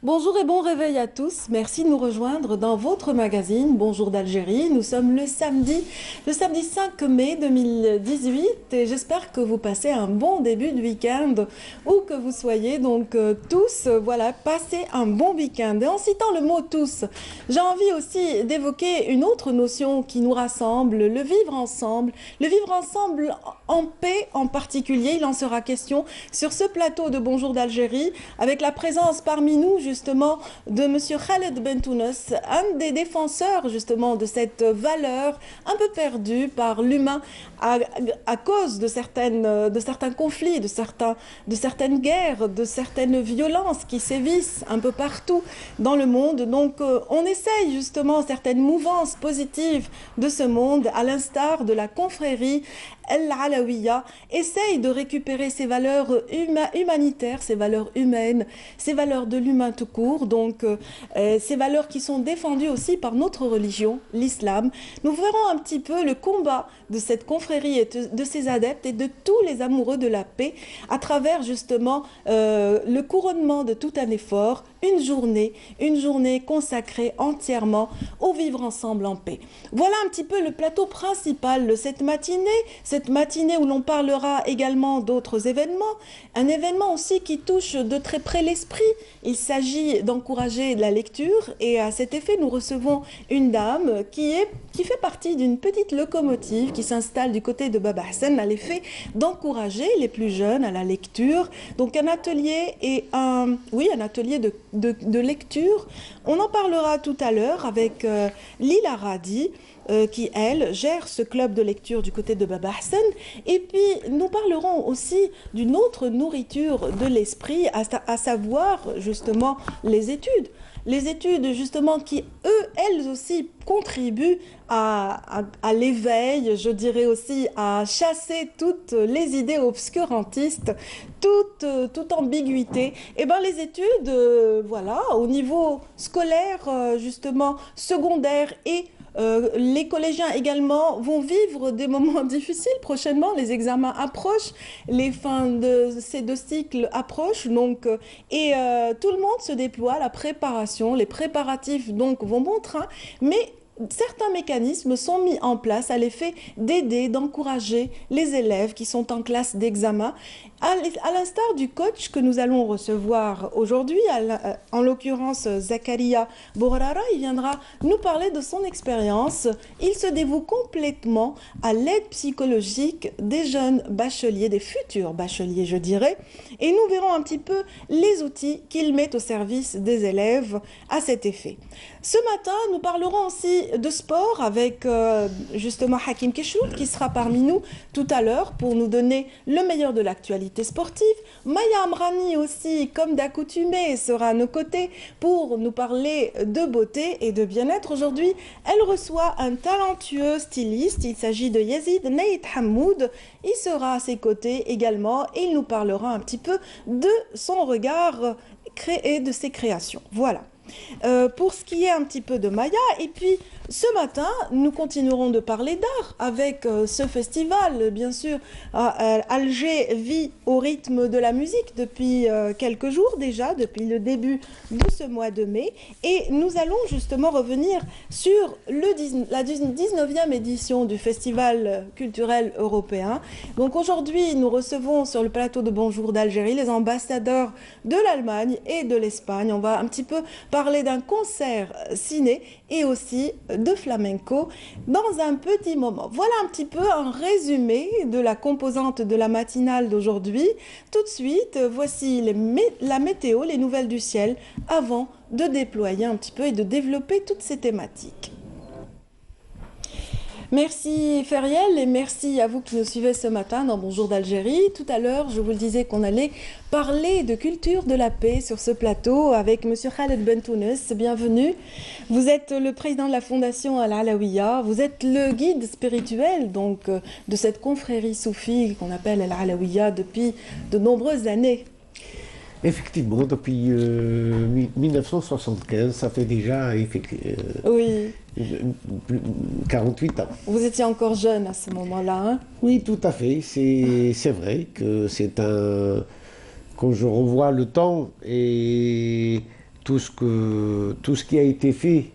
Bonjour et bon réveil à tous. Merci de nous rejoindre dans votre magazine Bonjour d'Algérie. Nous sommes le samedi 5 mai 2018 et j'espère que vous passez un bon début de week-end où que vous soyez. Donc tous, voilà, passez un bon week-end. Et en citant le mot tous, j'ai envie aussi d'évoquer une autre notion qui nous rassemble, le vivre ensemble. Le vivre ensemble en paix en particulier, il en sera question sur ce plateau de Bonjour d'Algérie avec la présence parmi nous justement de Monsieur Khaled Bentounes, un des défenseurs justement de cette valeur un peu perdue par l'humain à cause de certains conflits, de certaines guerres, de certaines violences qui sévissent un peu partout dans le monde. Donc on essaye justement certaines mouvances positives de ce monde, à l'instar de la confrérie El-Alawiya, essaye de récupérer ces valeurs humanitaires, ces valeurs humaines, ces valeurs de l'humain tout court, donc ces valeurs qui sont défendues aussi par notre religion, l'islam. Nous verrons un petit peu le combat de cette confrérie et de ses adeptes et de tous les amoureux de la paix à travers justement le couronnement de tout un effort, une journée consacrée entièrement au vivre ensemble en paix. Voilà un petit peu le plateau principal de cette matinée où l'on parlera également d'autres événements, un événement aussi qui touche de très près l'esprit. Il s'agit d'encourager la lecture et à cet effet, nous recevons une dame qui fait partie d'une petite locomotive qui s'installe du côté de Baba Hassan à l'effet d'encourager les plus jeunes à la lecture. Donc un atelier un atelier de lecture. On en parlera tout à l'heure avec Lila Radi, qui, elle, gère ce club de lecture du côté de Baba Hassan. Et puis, nous parlerons aussi d'une autre nourriture de l'esprit, à savoir, justement, les études. Les études, justement, qui, elles aussi, contribuent à l'éveil, je dirais aussi, à chasser toutes les idées obscurantistes, toute ambiguïté. Et bien, les études, voilà, au niveau scolaire, justement, secondaire et les collégiens également vont vivre des moments difficiles prochainement. Les examens approchent, les fins de ces deux cycles approchent. Donc, tout le monde se déploie, la préparation, les préparatifs donc vont bon train. Mais certains mécanismes sont mis en place à l'effet d'aider, d'encourager les élèves qui sont en classe d'examen, à l'instar du coach que nous allons recevoir aujourd'hui, en l'occurrence Zakaria Bourara. Il viendra nous parler de son expérience. Il se dévoue complètement à l'aide psychologique des jeunes bacheliers, des futurs bacheliers, je dirais. Et nous verrons un petit peu les outils qu'il met au service des élèves à cet effet. Ce matin, nous parlerons aussi de sport avec justement Hakim Keshoul qui sera parmi nous tout à l'heure pour nous donner le meilleur de l'actualité sportive. Maya Amrani aussi, comme d'accoutumé, sera à nos côtés pour nous parler de beauté et de bien-être. Aujourd'hui, elle reçoit un talentueux styliste. Il s'agit de Yazid Neit Hamoud. Il sera à ses côtés également et il nous parlera un petit peu de son regard créé, de ses créations. Voilà. Pour ce qui est un petit peu de Maya, et puis ce matin, nous continuerons de parler d'art avec ce festival. Bien sûr, Alger vit au rythme de la musique depuis quelques jours déjà, depuis le début de ce mois de mai. Et nous allons justement revenir sur la 19e édition du Festival culturel européen. Donc aujourd'hui, nous recevons sur le plateau de Bonjour d'Algérie les ambassadeurs de l'Allemagne et de l'Espagne. On va un petit peu parler d'un concert ciné et aussi de flamenco dans un petit moment. Voilà un petit peu un résumé de la composante de la matinale d'aujourd'hui. Tout de suite, voici la météo, les nouvelles du ciel, avant de déployer un petit peu et de développer toutes ces thématiques. Merci Feriel et merci à vous qui nous suivez ce matin dans Bonjour d'Algérie. Tout à l'heure, je vous le disais qu'on allait parler de culture de la paix sur ce plateau avec Monsieur Khaled Bentounes. Bienvenue. Vous êtes le président de la Fondation Al-Alawiya. Vous êtes le guide spirituel donc de cette confrérie soufie qu'on appelle Al-Alawiya depuis de nombreuses années. Effectivement, depuis 1975, ça fait déjà Oui, 48 ans. vous étiez encore jeune à ce moment-là, hein? Oui, tout à fait. C'est vrai que c'est un... Quand je revois le temps et tout ce qui a été fait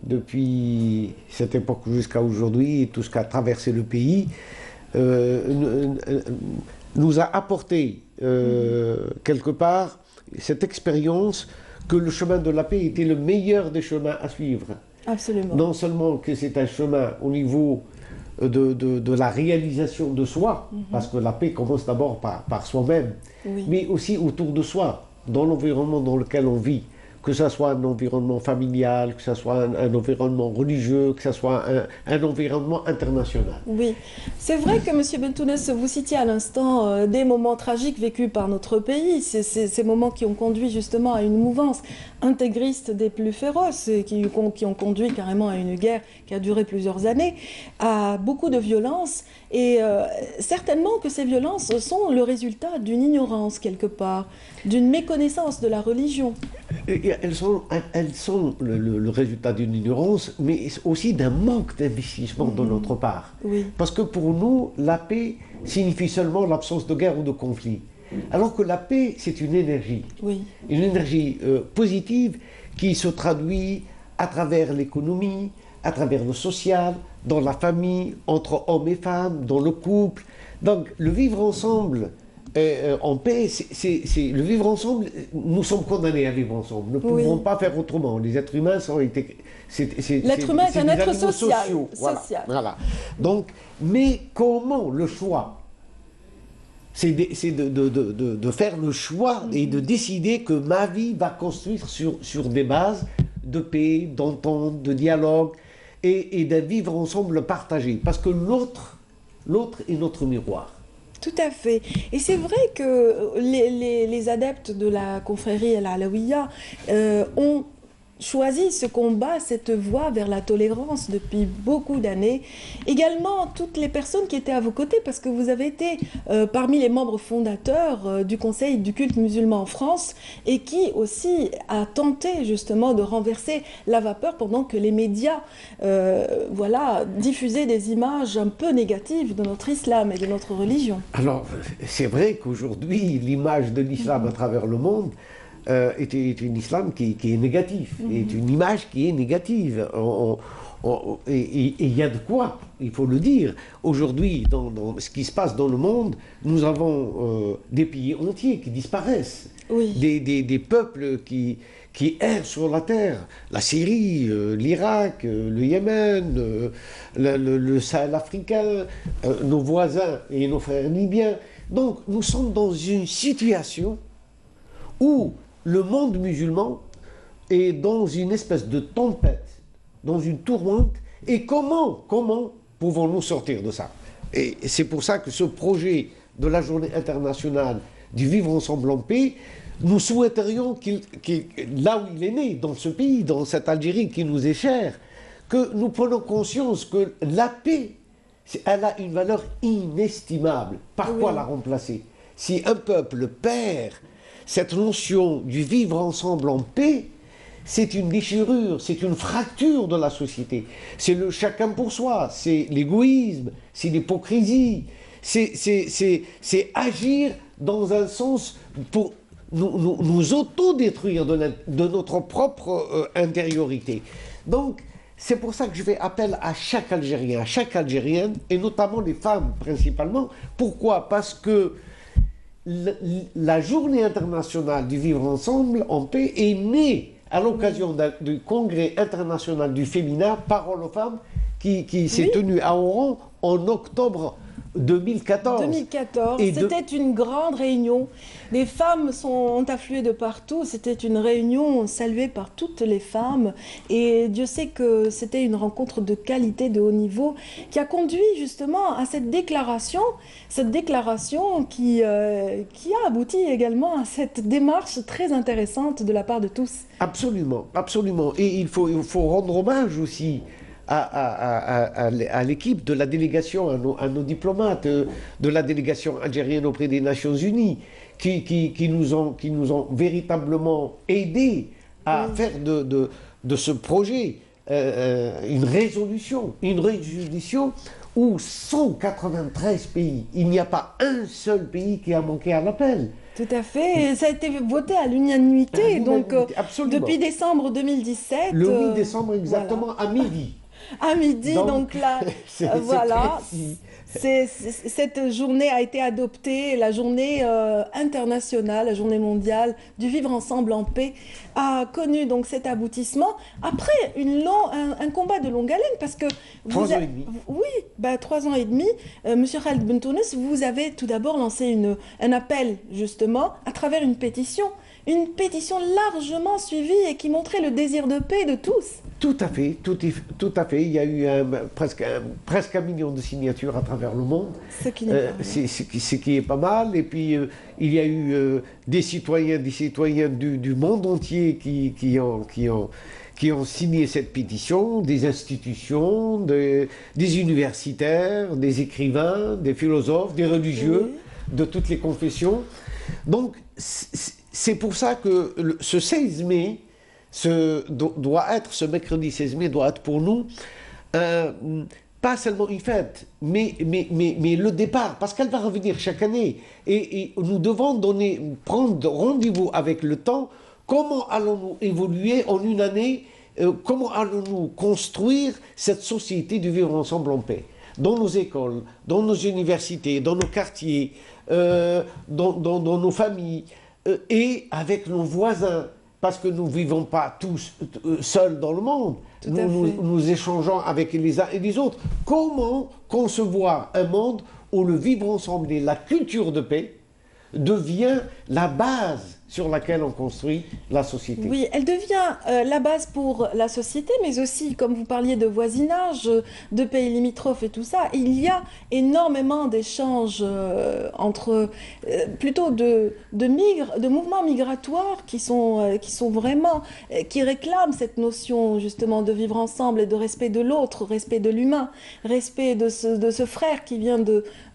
depuis cette époque jusqu'à aujourd'hui et tout ce qu'a traversé le pays nous a apporté quelque part cette expérience que le chemin de la paix était le meilleur des chemins à suivre. Absolument. Non seulement que c'est un chemin au niveau de la réalisation de soi, parce que la paix commence d'abord par soi-même, Oui. mais aussi autour de soi, dans l'environnement dans lequel on vit, que ce soit un environnement familial, que ce soit un environnement religieux, que ce soit un environnement international. Oui, c'est vrai que M. Bentounes, vous citiez à l'instant des moments tragiques vécus par notre pays, ces moments qui ont conduit justement à une mouvance intégriste des plus féroces, et qui ont conduit carrément à une guerre qui a duré plusieurs années, à beaucoup de violences, et certainement que ces violences sont le résultat d'une ignorance quelque part, d'une méconnaissance de la religion. Et elles sont le résultat d'une ignorance, mais aussi d'un manque d'investissement de notre part. Oui. Parce que pour nous, la paix signifie seulement l'absence de guerre ou de conflit. Alors que la paix, c'est une énergie. Oui. Une énergie positive qui se traduit à travers l'économie, à travers le social, dans la famille, entre hommes et femmes, dans le couple. Donc le vivre ensemble en paix, c'est le vivre ensemble, nous sommes condamnés à vivre ensemble. Nous ne pouvons pas faire autrement. Les êtres humains sont été... L'être humain est un être social. Sociaux. Voilà. Donc, mais comment le choix? C'est de faire le choix et de décider que ma vie va construire sur des bases de paix, d'entente, de dialogue et de vivre ensemble partagé. Parce que l'autre est notre miroir. Tout à fait. Et c'est vrai que les adeptes de la confrérie Al-Alaouia ont choisi ce combat, cette voie vers la tolérance depuis beaucoup d'années. Également, toutes les personnes qui étaient à vos côtés, parce que vous avez été parmi les membres fondateurs du Conseil du culte musulman en France, et qui aussi a tenté justement de renverser la vapeur pendant que les médias diffusaient des images un peu négatives de notre islam et de notre religion. Alors, c'est vrai qu'aujourd'hui, l'image de l'islam à travers le monde est une islam qui est négatif, est une image qui est négative. Et il y a de quoi, il faut le dire. Aujourd'hui, dans ce qui se passe dans le monde, nous avons des pays entiers qui disparaissent, oui. des peuples qui errent sur la terre. La Syrie, l'Irak, le Yémen, le Sahel africain, nos voisins et nos frères libyens. Donc nous sommes dans une situation où le monde musulman est dans une espèce de tempête, dans une tourmente. Et comment pouvons-nous sortir de ça? Et c'est pour ça que ce projet de la Journée internationale du vivre ensemble en paix, nous souhaiterions là où il est né, dans ce pays, dans cette Algérie qui nous est chère, que nous prenons conscience que la paix, elle a une valeur inestimable. Par quoi la remplacer? Si un peuple perd cette notion du vivre ensemble en paix, c'est une déchirure, c'est une fracture de la société. C'est le chacun pour soi, c'est l'égoïsme, c'est l'hypocrisie, c'est agir dans un sens pour nous autodétruire de notre propre intériorité. Donc, c'est pour ça que je fais appel à chaque Algérien, à chaque Algérienne, et notamment les femmes principalement. Pourquoi? Parce que la Journée internationale du vivre ensemble en paix est née à l'occasion du Congrès international du féminin Parole aux femmes qui s'est tenu à Oran en octobre 2014. 2014, c'était une grande réunion. Les femmes ont afflué de partout. C'était une réunion saluée par toutes les femmes. Et Dieu sait que c'était une rencontre de qualité, de haut niveau, qui a conduit justement à cette déclaration qui a abouti également à cette démarche très intéressante de la part de tous. Absolument, absolument. Et il faut rendre hommage aussi à l'équipe de la délégation, à nos diplomates de la délégation algérienne auprès des Nations Unies, qui nous ont véritablement aidés à faire de ce projet une résolution où 193 pays, il n'y a pas un seul pays qui a manqué à l'appel. Tout à fait. Et ça a été voté à l'unanimité, donc Absolument. depuis décembre 2017. Le 8 décembre exactement voilà. à midi. À midi, donc là, voilà. précis. Cette journée a été adoptée, la journée internationale, la journée mondiale du vivre ensemble en paix, a connu donc cet aboutissement après un combat de longue haleine, parce que 3 ans et demi. oui, 3 ans et demi. Monsieur Khaled Bentounes, vous avez tout d'abord lancé un appel justement à travers une pétition largement suivie et qui montrait le désir de paix de tous. Tout à fait, tout à fait. Il y a eu presque 1 million de signatures à travers le monde. Ce qui n'est pas mal. Ce qui est pas mal. Et puis, il y a eu des citoyens du monde entier qui ont signé cette pétition, des institutions, des universitaires, des écrivains, des philosophes, des religieux, de toutes les confessions. Donc, c'est pour ça que ce 16 mai, ce mercredi 16 mai doit être pour nous pas seulement une fête, mais le départ, parce qu'elle va revenir chaque année. Et nous devons prendre rendez-vous avec le temps. Comment allons-nous évoluer en une année? Comment allons-nous construire cette société du vivre ensemble en paix? Dans nos écoles, dans nos universités, dans nos quartiers, dans nos familles, et avec nos voisins. Parce que nous ne vivons pas tous seuls dans le monde, nous échangeons avec les uns et les autres. Comment concevoir un monde où le vivre ensemble et la culture de paix devient la base sur laquelle on construit la société? Oui, elle devient la base pour la société, mais aussi, comme vous parliez de voisinage, de pays limitrophes et tout ça, il y a énormément d'échanges plutôt de mouvements migratoires qui sont vraiment, qui réclament cette notion justement de vivre ensemble et de respect de l'autre, respect de l'humain, respect de ce frère qui vient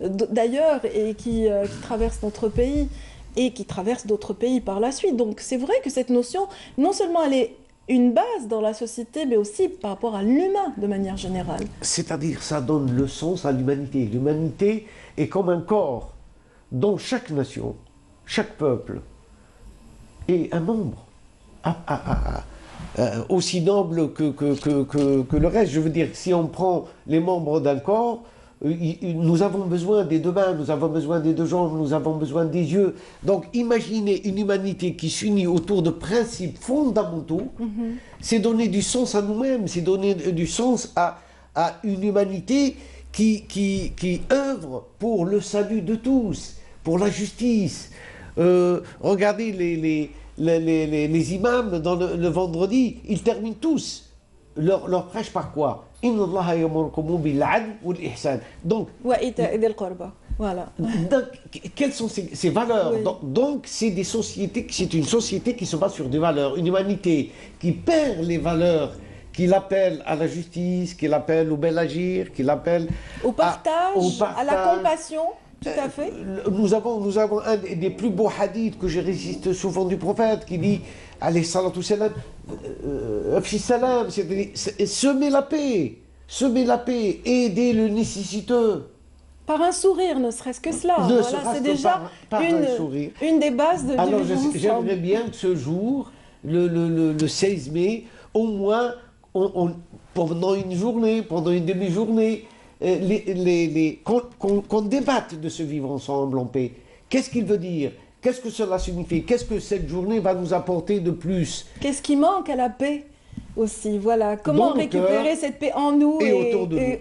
d'ailleurs et qui traverse notre pays et qui traverse d'autres pays par la suite. Donc c'est vrai que cette notion, non seulement elle est une base dans la société, mais aussi par rapport à l'humain de manière générale. C'est-à-dire, ça donne le sens à l'humanité. L'humanité est comme un corps dont chaque nation, chaque peuple est un membre aussi noble que le reste. Je veux dire, si on prend les membres d'un corps, nous avons besoin des deux mains, nous avons besoin des deux jambes, nous avons besoin des yeux. Donc imaginez une humanité qui s'unit autour de principes fondamentaux, c'est donner du sens à nous-mêmes, c'est donner du sens à une humanité qui œuvre pour le salut de tous, pour la justice. Regardez les imams dans le vendredi, ils terminent tous leur prêche par quoi? Donc, voilà. quelles sont ces valeurs? Oui. Donc, c'est une société qui se base sur des valeurs. Une humanité qui perd les valeurs, qui l'appelle à la justice, qui l'appelle au bel agir, qui l'appelle au partage, à la compassion. Tout à fait. Nous avons un des plus beaux hadiths que je récite souvent du prophète qui dit alayhi salatu salam, semer la paix, aider le nécessiteux. Par un sourire, ne serait-ce que cela. Voilà, c'est déjà une des bases du Alors, vivre ensemble. j'aimerais bien que ce jour, le 16 mai, au moins, pendant une journée, pendant une demi-journée, qu'on débatte de ce vivre ensemble en paix. Qu'est-ce qu'il veut dire? Qu'est-ce que cela signifie? Qu'est-ce que cette journée va nous apporter de plus? Qu'est-ce qui manque à la paix aussi? Voilà, comment récupérer cette paix en nous et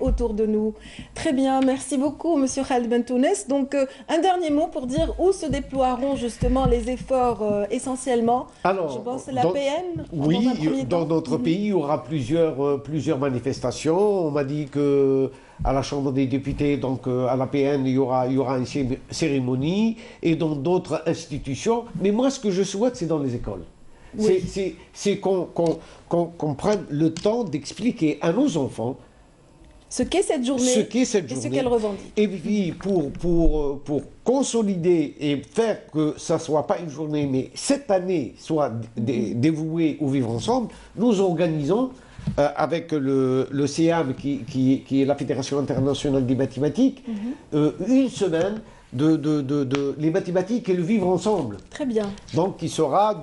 autour de nous. Très bien, merci beaucoup Monsieur Khaled Bentounes. Donc un dernier mot pour dire où se déploieront justement les efforts essentiellement. Alors, je pense l'APN. Oui, dans notre pays, il y aura plusieurs manifestations. On m'a dit que à la Chambre des députés, donc à l'APN, il y aura une cérémonie et dans d'autres institutions. Mais moi, ce que je souhaite, c'est dans les écoles. Oui. C'est qu'on prenne le temps d'expliquer à nos enfants ce qu'est cette journée et ce qu'elle revendique. Et puis, pour consolider et faire que ça ne soit pas une journée, mais cette année soit dévouée au vivre ensemble, nous organisons avec le CEAM, qui est la Fédération internationale des mathématiques, une semaine les mathématiques et le vivre ensemble. Très bien. Donc, il sera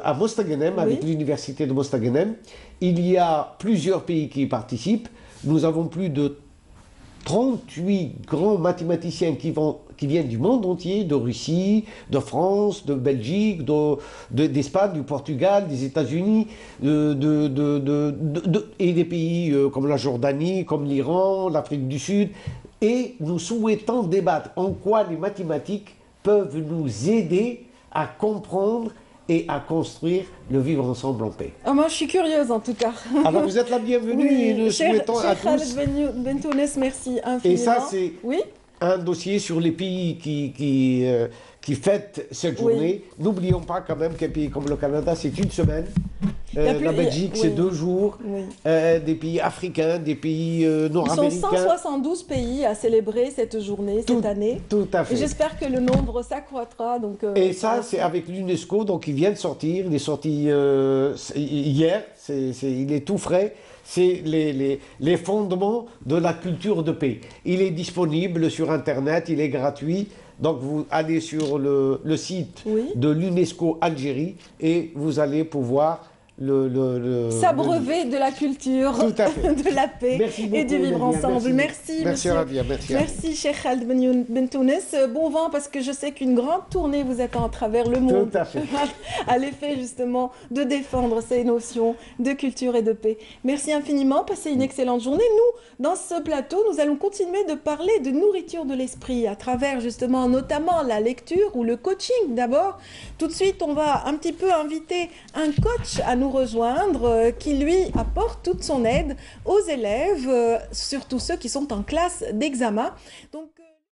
à Mostaganem, Oui. avec l'université de Mostaganem. Il y a plusieurs pays qui y participent. Nous avons plus de 38 grands mathématiciens qui viennent du monde entier, de Russie, de France, de Belgique, d'Espagne, du Portugal, des États-Unis, et des pays comme la Jordanie, comme l'Iran, l'Afrique du Sud. Et nous souhaitons débattre en quoi les mathématiques peuvent nous aider à comprendre et à construire le vivre ensemble en paix. Ah, moi, je suis curieuse en tout cas. Alors vous êtes la bienvenue et nous souhaitons à tous. Khaled Bentounes, merci infiniment. Et ça, c'est oui, un dossier sur les pays qui fêtent cette journée. Oui. N'oublions pas quand même qu'un pays comme le Canada, c'est une semaine. La Belgique, c'est oui. 2 jours. Oui. Des pays africains, des pays Ils nord-américains. sont 172 pays à célébrer cette journée, cette année. Tout à fait. Et j'espère que le nombre s'accroîtra. Et ça, c'est avec l'UNESCO, donc il vient de sortir. Il est sorti hier, il est tout frais. C'est les fondements de la culture de paix. Il est disponible sur Internet, il est gratuit. Donc vous allez sur le site de l'UNESCO Algérie et vous allez pouvoir s'abreuver de la culture, de la paix et du vivre ensemble. Merci, merci Rabia, merci Cheikh Khaled Bentounes. Bon vent, parce que je sais qu'une grande tournée vous attend à travers le monde. Tout à fait. À l'effet justement de défendre ces notions de culture et de paix. Merci infiniment, passez une excellente journée. Nous, dans ce plateau, nous allons continuer de parler de nourriture de l'esprit à travers justement notamment la lecture ou le coaching d'abord. Tout de suite, on va un petit peu inviter un coach à nous rejoindre qui lui apporte toute son aide aux élèves, surtout ceux qui sont en classe d'examen. Donc